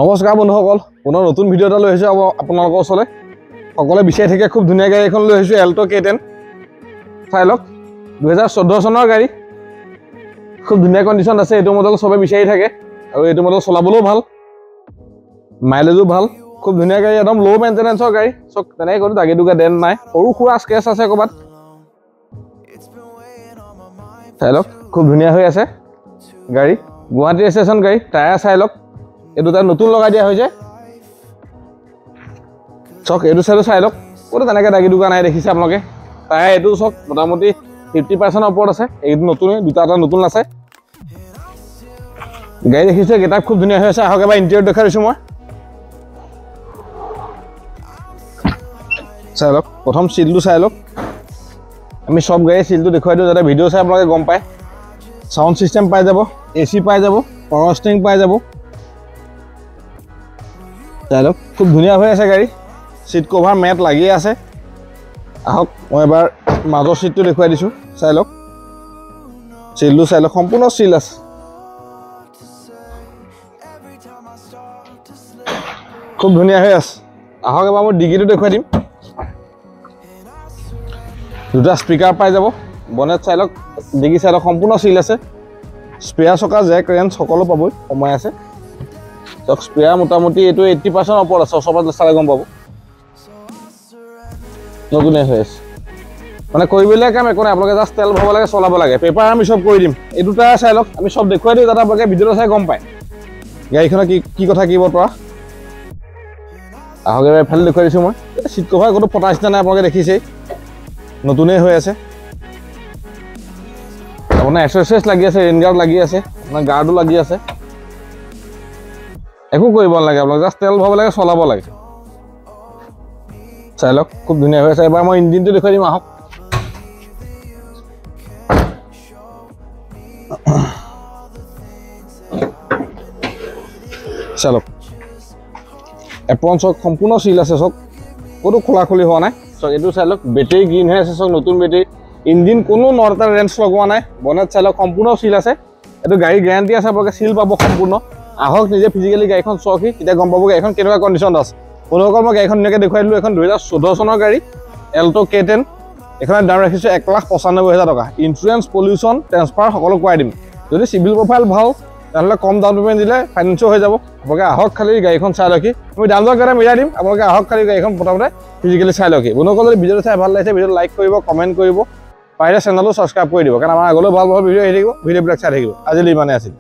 নমস্কাৰ বন্ধুসকল, পুনৰ নতুন ভিডিও এটা লৈ আহিছো আপোনালোকৰ ওচৰলৈ। সকলোৱে বিচাৰি থাকে খুব ধুনীয়া গাড়ী এখন লৈ আহিছো, এল্টো K10 চাই লওক। 2014 চনৰ গাড়ী, খুব ধুনীয়া কণ্ডিশ্যন আছে। এইটো মডেল সবে বিচাৰি থাকে আৰু এইটো মডেল চলাবলৈও ভাল, মাইলেজো ভাল। খুব ধুনীয়া গাড়ী, একদম ল' মেইনটেনেন্সৰ গাড়ী। চক তেনেকৈ কোনো দাগি দুগা ডেন নাই, সৰু সুৰা স্ক্ৰেচ আছে ক'ৰবাত। চাই লওক, খুব ধুনীয়া হৈ আছে গাড়ী। গুৱাহাটী ৰেজিষ্ট্ৰেশ্যন গাড়ী। টায়াৰ চাই লওক, এইটো তাৰ নতুন লগাই দিয়া হৈছে। চক এইটো চাইডো চাই লওক, ক'তো তেনেকৈ দাগি দুগা নাই, দেখিছে আপোনালোকে। টায়াৰ এইটো চক মোটামুটি 50% ওপৰত আছে। এইটো নতুনে, দুটা এটা নতুন আছে গাড়ী। দেখিছে গেটআপ খুব ধুনীয়া হৈ আছে। আহক এবাৰ ইণ্টেৰিয়ৰ দেখাই দিছোঁ মই। চাই লওক, প্ৰথম চিলটো চাই লওক। আমি সব গাড়ী চিলটো দেখুৱাই দিওঁ যাতে ভিডিঅ' চাই আপোনালোকে গম পায়। সাউণ্ড চিষ্টেম পাই যাব, AC পাই যাব, পাৱাৰ ষ্টিয়াৰিং পাই যাব। চাই লওক, খুব ধুনীয়া হৈ আছে গাড়ী। চিট কভাৰ মেট লাগিয়ে আছে। আহক মই এবাৰ মাজৰ চিটটো দেখুৱাই দিছোঁ। চাই লওক, চিলটো চাই লওক, সম্পূৰ্ণ চিল আছে। খুব ধুনীয়া হৈ আছে। আহক এবাৰ মই ডিগিটো দেখুৱাই দিম। দুটা স্পীকাৰ পাই যাব। বনেট চাই লওক, ডিগি চাই লওক, সম্পূৰ্ণ চিল আছে। স্পেয়াৰ চকা, জেক, ৰেঞ্চ সকলো পাবই, সময় আছে। চক স্পেয়াৰ মোটামুটি এইটো 80% ওপৰত আছে। ওচৰত চালে গম পাব, নতুনে হৈ আছে। মানে কৰিবলগীয়া কাম একো নাই, আপোনালোকে জাষ্ট তেল ভৰাব লাগে, চলাব লাগে। পেপাৰ আমি চব কৰি দিম। এই দুটা চাই লওক, আমি চব দেখুৱাই দিওঁ যাতে আপোনালোকে ভিডিঅ'টো চাই গম পায় গাড়ীখনৰ কি কথা কি বতৰা। আহক এবাৰ এফালে দেখুৱাই দিছোঁ মই। চিট কভাৰ ক'তো ফটা নিচিনা নাই, আপোনালোকে দেখিছেই, নতুনেই হৈ আছে। আপোনাৰ এক্সেছৰিজ লাগি আছে, ৰেইন গাৰ্ড লাগি আছে, আপোনাৰ গাৰ্ডো লাগি আছে। একো কৰিব নালাগে, আপোনালোকে জাষ্ট তেল ভৰাব লাগে, চলাব লাগে। চাই লওক, খুব ধুনীয়া হৈ আছে। এবাৰ মই ইঞ্জিনটো দেখুৱাই দিম, আহক। চাই লওক, এপ্ৰন চক সম্পূৰ্ণ চিল আছে। চক ক'তো খোলা খুলি হোৱা নাই। চক এইটো চাই লওক, বেটেৰী গ্ৰীণ হৈ আছে। চক নতুন বেটেৰী, ইঞ্জিন কোনো নটা ৰেঞ্চ লগোৱা নাই। বনেট চাই লওক, সম্পূৰ্ণ চিল আছে। এইটো গাড়ী গেৰাণ্টি আছে, আপোনালোকে চিল পাব সম্পূৰ্ণ। আহক নিজে ফিজিকেলি গাড়ীখন চাওকহি, তেতিয়া গম পাব গাড়ীখন কেনেকুৱা কণ্ডিশ্যনত আছে। বন্ধুসকল, মই গাড়ীখন ধুনীয়াকৈ দেখুৱাই দিলোঁ। এখন 2014 চনৰ গাড়ী, এল্টো K10। এইখনৰ দাম ৰাখিছোঁ 1,95,000 টকা। ইঞ্চুৰেঞ্চ, পলিউশ্যন, ট্ৰেন্সফাৰ সকলো কৰাই দিম। যদি চিভিল প্ৰফাইল ভাল, তেনেহ'লে কম ডাউন পে'মেণ্ট দিলে ফাইনেন্সো হৈ যাব। আপোনালোকে আহক, খালি গাড়ীখন চাই লওঁকি। আমি দাম দৰ কাৰণে মিলাই দিম। আপোনালোকে আহক, খালি গাড়ীখন প্ৰথমতে ফিজিকেলি চাই লওঁকি। বন্ধুসকল, যদি ভিডিঅ'টো চাই ভাল লাগিছে, ভিডিঅ'টো লাইক কৰিব, কমেণ্ট কৰিব, পাৰিলে চেনেলটো ছাবস্ক্ৰাইব কৰি দিব, কাৰণ আমাৰ আগলৈও ভাল ভাল ভিডিঅ' আহি থাকিব। ভিডিঅ'বিলাক চাই থাকিব। আজিলৈ ইমানে আছিল।